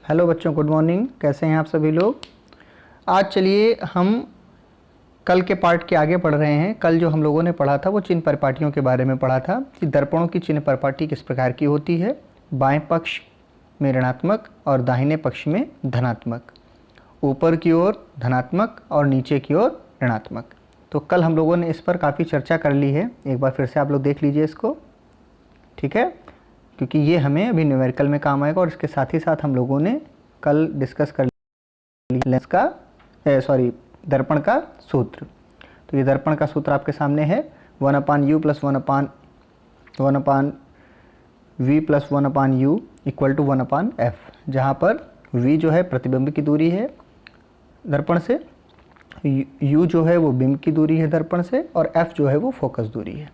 Hello बच्चों, good morning. कैसे हैं आप सभी लोग। आज चलिए हम कल के पार्ट के आगे पढ़ रहे हैं। कल जो हम लोगों ने पढ़ा था वो चिन्ह परिपाटियों के बारे में पढ़ा था कि दर्पणों की चिन्ह परिपाटी किस प्रकार की होती है। बाएं पक्ष में ऋणात्मक और दाहिने पक्ष में धनात्मक, ऊपर की ओर धनात्मक और नीचे की ओर ऋणात्मक। तो कल हम लोगों ने इस पर काफ़ी चर्चा कर ली है। एक बार फिर से आप लोग देख लीजिए इसको, ठीक है, क्योंकि ये हमें अभी न्यूमेरिकल में काम आएगा। और इसके साथ ही साथ हम लोगों ने कल डिस्कस कर लिया लेंस का दर्पण का सूत्र। तो ये दर्पण का सूत्र आपके सामने है 1/u + 1/v + 1/u = 1/f, जहाँ पर v जो है प्रतिबिंब की दूरी है दर्पण से, u जो है वो बिंब की दूरी है दर्पण से, और f जो है वो फोकस दूरी है।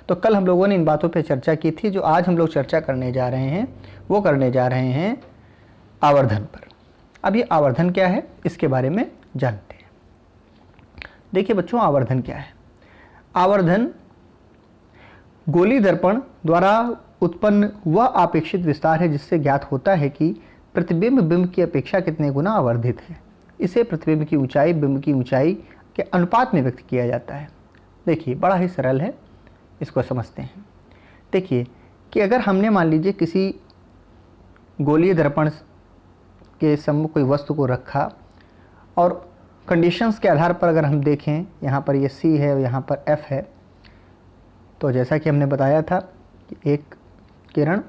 तो कल हम लोगों ने इन बातों पे चर्चा की थी। जो आज हम लोग चर्चा करने जा रहे हैं वो करने जा रहे हैं आवर्धन पर। अब ये आवर्धन क्या है इसके बारे में जानते हैं। देखिए बच्चों, आवर्धन क्या है। आवर्धन गोलीय दर्पण द्वारा उत्पन्न वह आपेक्षित विस्तार है जिससे ज्ञात होता है कि प्रतिबिंब बिंब की अपेक्षा कितने गुना आवर्धित है। इसे प्रतिबिंब की ऊंचाई बिंब की ऊंचाई के अनुपात में व्यक्त किया जाता है। देखिए बड़ा ही सरल है, इसको समझते हैं। देखिए कि अगर हमने मान लीजिए किसी गोलीय दर्पण के सम्मुख कोई वस्तु को रखा और कंडीशंस के आधार पर अगर हम देखें, यहाँ पर ये C है और यहाँ पर F है, तो जैसा कि हमने बताया था कि एक किरण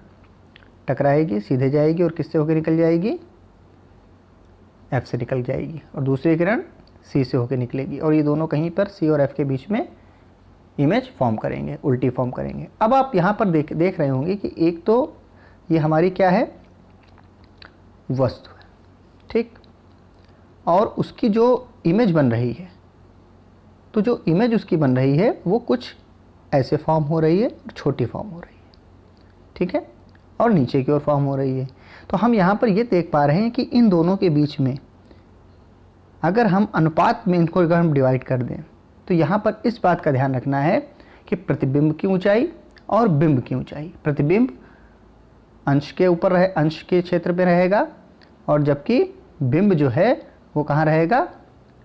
टकराएगी, सीधे जाएगी और किससे होकर निकल जाएगी, F से निकल जाएगी, और दूसरी किरण C से होकर निकलेगी, और ये दोनों कहीं पर C और F के बीच में इमेज फॉर्म करेंगे, उल्टी फॉर्म करेंगे। अब आप यहाँ पर देख रहे होंगे कि एक तो ये हमारी क्या है, वस्तु है, ठीक, और उसकी जो इमेज बन रही है, तो जो इमेज उसकी बन रही है वो कुछ ऐसे फॉर्म हो रही है और छोटी फॉर्म हो रही है, ठीक है, और नीचे की ओर फॉर्म हो रही है। तो हम यहाँ पर ये देख पा रहे हैं कि इन दोनों के बीच में अगर हम अनुपात में इनको अगर हम डिवाइड कर दें, तो यहाँ पर इस बात का ध्यान रखना है कि प्रतिबिंब की ऊंचाई और बिंब की ऊंचाई, प्रतिबिंब अंश के ऊपर रहे, अंश के क्षेत्र में रहेगा, और जबकि बिंब जो है वो कहाँ रहेगा,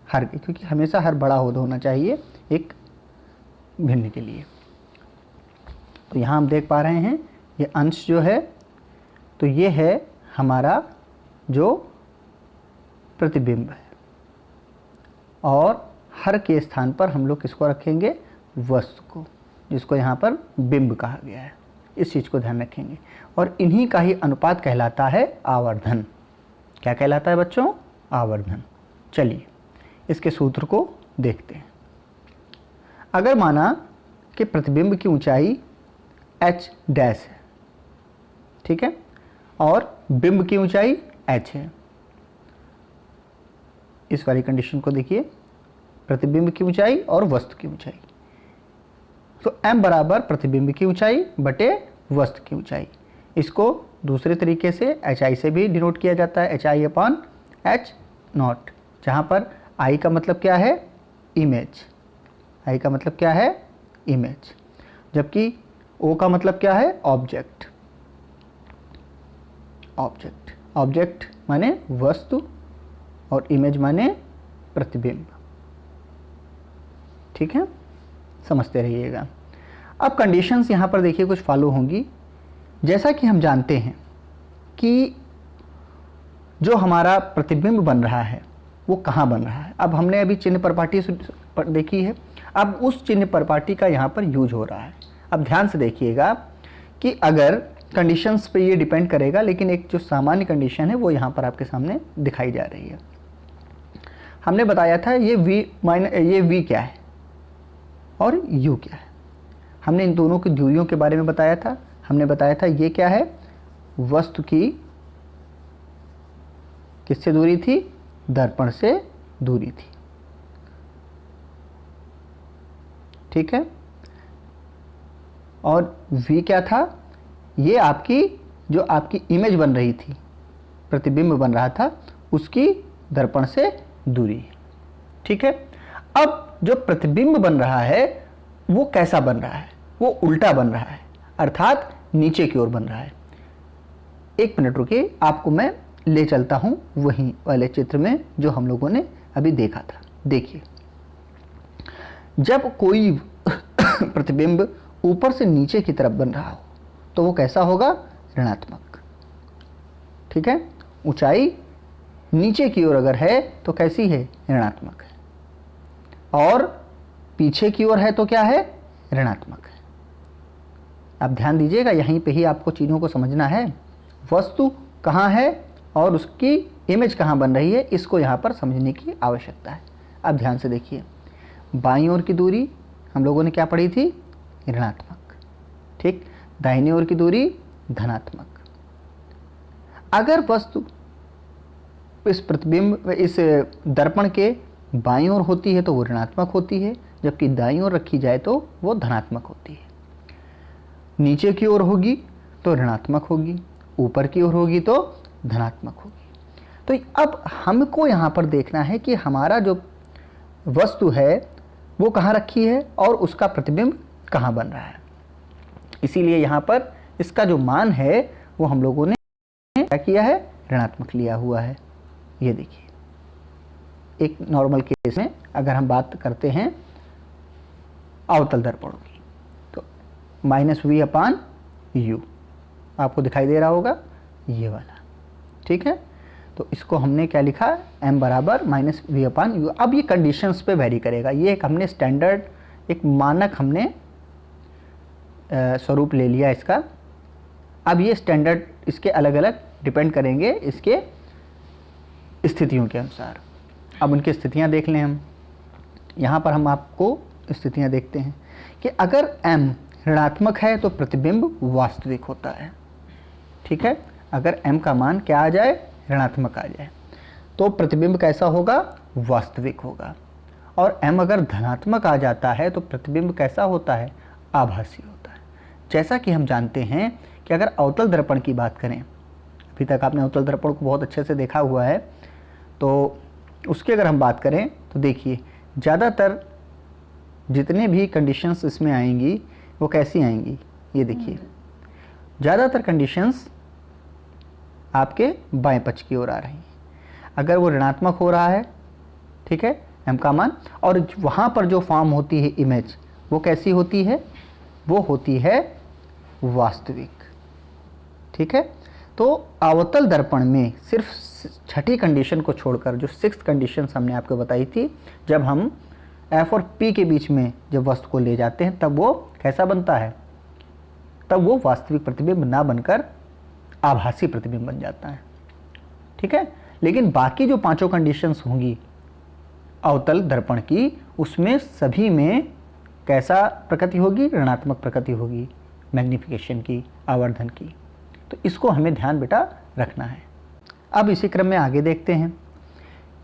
हर, क्योंकि हमेशा हर बड़ा होना चाहिए एक भिन्न के लिए। तो यहाँ हम देख पा रहे हैं ये अंश जो है, तो ये है हमारा जो प्रतिबिंब है, और हर के स्थान पर हम लोग किसको रखेंगे, वस्तु को, जिसको यहाँ पर बिंब कहा गया है। इस चीज़ को ध्यान रखेंगे, और इन्हीं का ही अनुपात कहलाता है आवर्धन। क्या कहलाता है बच्चों, आवर्धन। चलिए इसके सूत्र को देखते हैं। अगर माना कि प्रतिबिंब की ऊंचाई h डैश है, ठीक है, और बिंब की ऊंचाई h है, इस वाली कंडीशन को देखिए, प्रतिबिंब की ऊंचाई और वस्तु की ऊंचाई, तो m बराबर प्रतिबिंब की ऊंचाई बटे वस्तु की ऊंचाई। इसको दूसरे तरीके से hi से भी डिनोट किया जाता है, hi/h0, जहाँ पर i का मतलब क्या है, इमेज, i का मतलब क्या है, इमेज, जबकि o का मतलब क्या है, ऑब्जेक्ट। ऑब्जेक्ट माने वस्तु और इमेज माने प्रतिबिंब, ठीक है, समझते रहिएगा। अब कंडीशंस यहाँ पर देखिए कुछ फॉलो होंगी। जैसा कि हम जानते हैं कि जो हमारा प्रतिबिंब बन रहा है वो कहाँ बन रहा है। अब हमने अभी चिन्ह परिपाटी देखी है, अब उस चिन्ह परिपाटी का यहाँ पर यूज हो रहा है। अब ध्यान से देखिएगा कि अगर कंडीशंस पे ये डिपेंड करेगा, लेकिन एक जो सामान्य कंडीशन है वो यहाँ पर आपके सामने दिखाई जा रही है। हमने बताया था ये v क्या है और u क्या है। हमने इन दोनों की दूरियों के बारे में बताया था। हमने बताया था ये क्या है, वस्तु की किससे दूरी थी, दर्पण से दूरी थी, ठीक है, और v क्या था, ये आपकी जो आपकी इमेज बन रही थी, प्रतिबिंब बन रहा था, उसकी दर्पण से दूरी, ठीक है। अब जो प्रतिबिंब बन रहा है वो कैसा बन रहा है, वो उल्टा बन रहा है, अर्थात नीचे की ओर बन रहा है। एक मिनट रुकिए, आपको मैं ले चलता हूँ वहीं वाले चित्र में जो हम लोगों ने अभी देखा था। देखिए, जब कोई प्रतिबिंब ऊपर से नीचे की तरफ बन रहा हो तो वो कैसा होगा? ऋणात्मक। ठीक है, ऊंचाई नीचे की ओर अगर है तो कैसी है? ऋणात्मक है। और पीछे की ओर है तो क्या है? ऋणात्मक है। अब ध्यान दीजिएगा, यहीं पे ही आपको चीज़ों को समझना है। वस्तु कहाँ है और उसकी इमेज कहाँ बन रही है, इसको यहाँ पर समझने की आवश्यकता है। अब ध्यान से देखिए, बाईं ओर की दूरी हम लोगों ने क्या पढ़ी थी? ऋणात्मक। ठीक, दाहिनी ओर की दूरी धनात्मक। अगर वस्तु इस प्रतिबिंब इस दर्पण के बाईं ओर होती है तो वो ऋणात्मक होती है, जबकि दाईं ओर रखी जाए तो वो धनात्मक होती है। नीचे की ओर होगी तो ऋणात्मक होगी, ऊपर की ओर होगी तो धनात्मक होगी। तो अब हमको यहाँ पर देखना है कि हमारा जो वस्तु है वो कहाँ रखी है और उसका प्रतिबिंब कहाँ बन रहा है। इसीलिए यहाँ पर इसका जो मान है वो हम लोगों ने क्या किया है? ऋणात्मक लिया हुआ है। ये देखिए, एक नॉर्मल केस में अगर हम बात करते हैं अवतल दर्पणों की, तो -v/u आपको दिखाई दे रहा होगा, ये वाला। ठीक है, तो इसको हमने क्या लिखा? m बराबर -v/u। अब ये कंडीशंस पे वेरी करेगा। ये एक हमने स्टैंडर्ड, एक मानक हमने स्वरूप ले लिया इसका। अब ये स्टैंडर्ड इसके अलग अलग डिपेंड करेंगे इसके स्थितियों के अनुसार। अब उनकी स्थितियां देख लें हम। यहाँ पर हम आपको स्थितियां देखते हैं कि अगर m ऋणात्मक है तो प्रतिबिंब वास्तविक होता है। ठीक है, अगर m का मान क्या आ जाए? ऋणात्मक आ जाए तो प्रतिबिंब कैसा होगा? वास्तविक होगा। और m अगर धनात्मक आ जाता है तो प्रतिबिंब कैसा होता है? आभासी होता है। जैसा कि हम जानते हैं कि अगर अवतल दर्पण की बात करें, अभी तक आपने अवतल दर्पण को बहुत अच्छे से देखा हुआ है, तो उसकी अगर हम बात करें तो देखिए, ज़्यादातर जितने भी कंडीशंस इसमें आएंगी वो कैसी आएंगी? ये देखिए, ज़्यादातर कंडीशंस आपके बाएं पक्ष की ओर आ रही हैं। अगर वो ऋणात्मक हो रहा है, ठीक है, m का मान, और वहाँ पर जो फॉर्म होती है इमेज, वो कैसी होती है? वो होती है वास्तविक। ठीक है, तो अवतल दर्पण में सिर्फ छठी कंडीशन को छोड़कर जो 6th कंडीशन हमने आपको बताई थी, जब हम f और p के बीच में जब वस्तु को ले जाते हैं तब वो कैसा बनता है? तब वो वास्तविक प्रतिबिंब ना बनकर आभासी प्रतिबिंब बन जाता है। ठीक है, लेकिन बाकी जो 5 कंडीशंस होंगी अवतल दर्पण की, उसमें सभी में कैसा प्रकृति होगी? ऋणात्मक प्रकृति होगी, मैग्निफिकेशन की, आवर्धन की। तो इसको हमें ध्यान बेटा रखना है। अब इसी क्रम में आगे देखते हैं।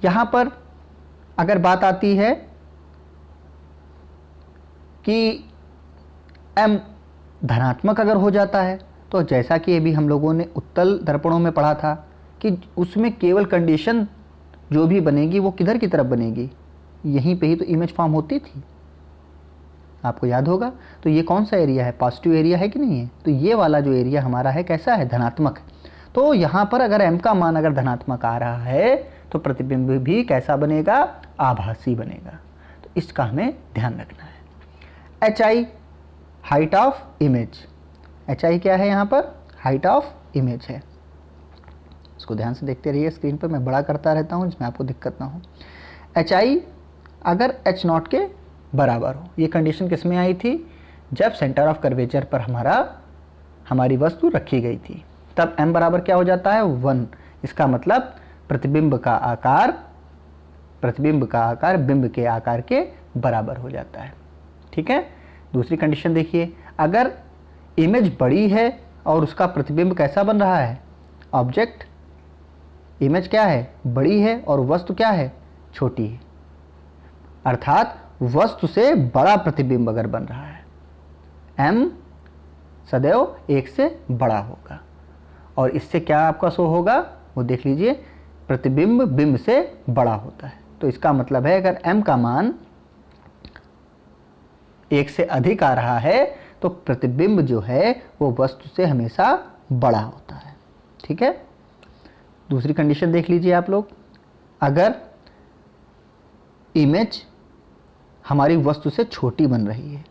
यहाँ पर अगर बात आती है कि m धनात्मक अगर हो जाता है, तो जैसा कि अभी हम लोगों ने उत्तल दर्पणों में पढ़ा था कि उसमें केवल कंडीशन जो भी बनेगी वो किधर की तरफ बनेगी? यहीं पे ही तो इमेज फॉर्म होती थी, आपको याद होगा। तो ये कौन सा एरिया है? पॉजिटिव एरिया है कि नहीं है? तो ये वाला जो एरिया हमारा है कैसा है? धनात्मक। तो यहाँ पर अगर m का मान अगर धनात्मक आ रहा है तो प्रतिबिंब भी कैसा बनेगा? आभासी बनेगा। तो इसका हमें ध्यान रखना है। HI height of image. HI क्या है? यहाँ पर हाइट ऑफ इमेज है। इसको ध्यान से देखते रहिए, स्क्रीन पर मैं बड़ा करता रहता हूँ जिसमें आपको दिक्कत ना हो। HI अगर H0 के बराबर हो, ये कंडीशन किस में आई थी? जब सेंटर ऑफ कर्वेचर पर हमारी वस्तु रखी गई थी, तब m बराबर क्या हो जाता है? 1। इसका मतलब प्रतिबिंब का आकार बिंब के आकार के बराबर हो जाता है। ठीक है, दूसरी कंडीशन देखिए, अगर इमेज बड़ी है और उसका प्रतिबिंब कैसा बन रहा है? ऑब्जेक्ट इमेज क्या है? बड़ी है और वस्तु क्या है? छोटी है। अर्थात वस्तु से बड़ा प्रतिबिंब अगर बन रहा है, m सदैव 1 से बड़ा होगा। और इससे क्या आपका शो होगा? वो देख लीजिए, प्रतिबिंब बिंब से बड़ा होता है। तो इसका मतलब है अगर m का मान 1 से अधिक आ रहा है तो प्रतिबिंब जो है वो वस्तु से हमेशा बड़ा होता है। ठीक है, दूसरी कंडीशन देख लीजिए आप लोग, अगर इमेज हमारी वस्तु से छोटी बन रही है,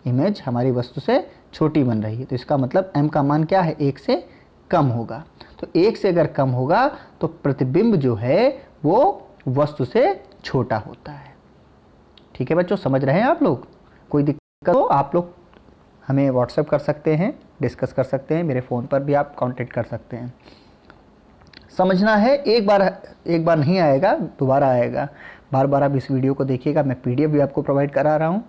इमेज हमारी वस्तु से छोटी बन रही है, तो इसका मतलब m का मान क्या है, 1 से कम होगा। तो 1 से अगर कम होगा तो प्रतिबिंब जो है वो वस्तु से छोटा होता है। ठीक है बच्चों, समझ रहे हैं आप लोग? कोई दिक्कत हो आप लोग हमें व्हाट्सएप कर सकते हैं, डिस्कस कर सकते हैं, मेरे फ़ोन पर भी आप कांटेक्ट कर सकते हैं। समझना है, एक बार नहीं आएगा, दोबारा आएगा। बार बार आप इस वीडियो को देखिएगा, मैं PDF भी आपको प्रोवाइड करा रहा हूँ।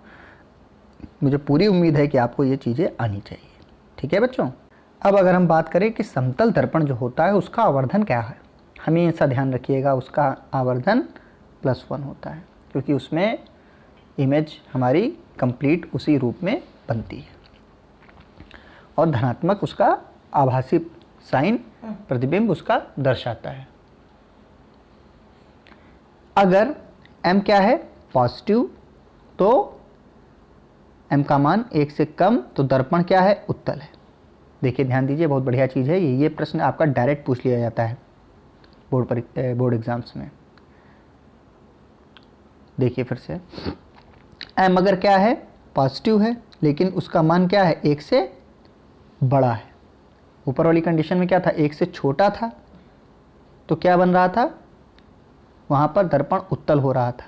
मुझे पूरी उम्मीद है कि आपको ये चीज़ें आनी चाहिए। ठीक है बच्चों, अब अगर हम बात करें कि समतल दर्पण जो होता है उसका आवर्धन क्या है, हमें ऐसा ध्यान रखिएगा, उसका आवर्धन +1 होता है, क्योंकि उसमें इमेज हमारी कंप्लीट उसी रूप में बनती है और धनात्मक उसका आभासी साइन प्रतिबिंब उसका दर्शाता है। अगर m क्या है, पॉजिटिव, तो m का मान 1 से कम, तो दर्पण क्या है, उत्तल है। देखिए ध्यान दीजिए, बहुत बढ़िया चीज़ है ये प्रश्न आपका डायरेक्ट पूछ लिया जाता है बोर्ड एग्जाम्स में। देखिए फिर से, m अगर क्या है, पॉजिटिव है, लेकिन उसका मान क्या है, 1 से बड़ा है। ऊपर वाली कंडीशन में क्या था, 1 से छोटा था, तो क्या बन रहा था, वहाँ पर दर्पण उत्तल हो रहा था।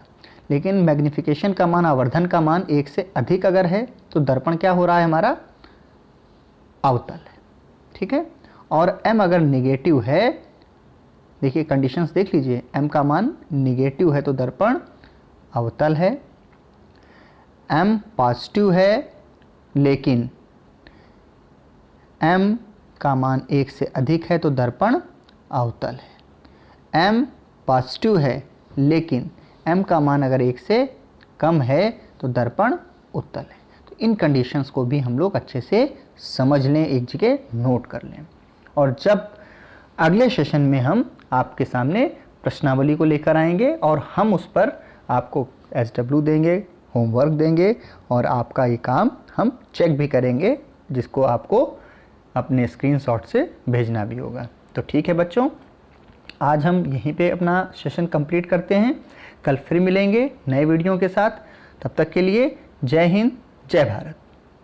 लेकिन मैग्निफिकेशन का मान, आवर्धन का मान 1 से अधिक अगर है तो दर्पण क्या हो रहा है, हमारा अवतल है। ठीक है, और m अगर निगेटिव है, देखिए कंडीशंस देख लीजिए, m का मान निगेटिव है तो दर्पण अवतल है, m पॉजिटिव है लेकिन m का मान 1 से अधिक है तो दर्पण अवतल है, m पॉजिटिव है लेकिन m का मान अगर 1 से कम है तो दर्पण उत्तल है। तो इन कंडीशंस को भी हम लोग अच्छे से समझ लें, एक जगह नोट कर लें, और जब अगले सेशन में हम आपके सामने प्रश्नावली को लेकर आएंगे और हम उस पर आपको SW देंगे, होमवर्क देंगे, और आपका ये काम हम चेक भी करेंगे, जिसको आपको अपने स्क्रीनशॉट से भेजना भी होगा। तो ठीक है बच्चों, आज हम यहीं पे अपना सेशन कंप्लीट करते हैं। कल फिर मिलेंगे नए वीडियो के साथ। तब तक के लिए जय हिंद, जय भारत।